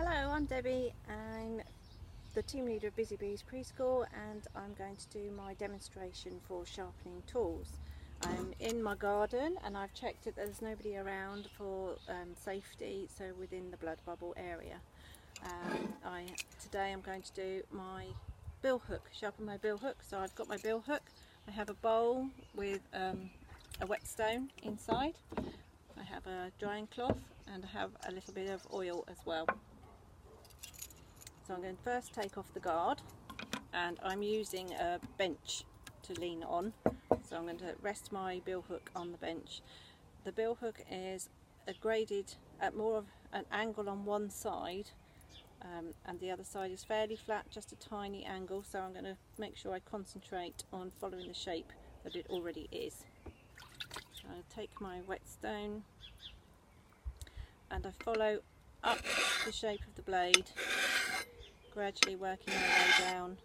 Hello, I'm Debbie. I'm the team leader of Busy Bees Preschool and I'm going to do my demonstration for sharpening tools. I'm in my garden and I've checked that there's nobody around for safety, so within the blood bubble area. Today I'm going to do my bill hook, sharpen my bill hook. So I've got my bill hook, I have a bowl with a whetstone inside, I have a drying cloth and I have a little bit of oil as well. So I'm going to first take off the guard, and I'm using a bench to lean on. So I'm going to rest my bill hook on the bench. The bill hook is graded at more of an angle on one side, and the other side is fairly flat, just a tiny angle. So I'm going to make sure I concentrate on following the shape that it already is. So I'll take my whetstone and I follow up the shape of the blade, gradually working my way down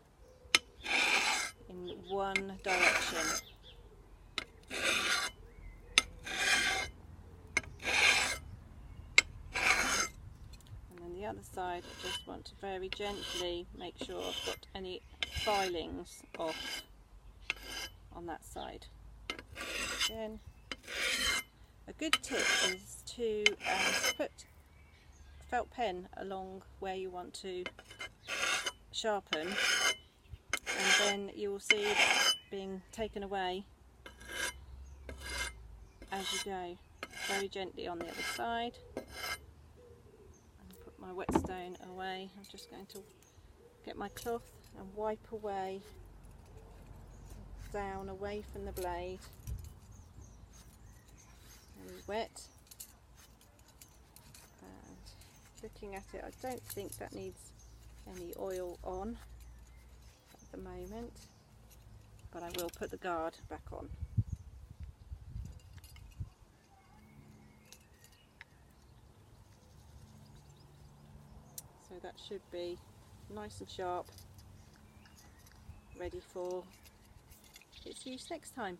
in one direction. And then the other side, I just want to very gently make sure I've got any filings off on that side. Again, a good tip is to put a felt pen along where you want to sharpen, and then you will see that being taken away as you go, very gently on the other side. And put my whetstone away. I'm just going to get my cloth and wipe away, down away from the blade. Very wet. And looking at it, I don't think that needs any oil on at the moment, but I will put the guard back on. So that should be nice and sharp, ready for its use next time.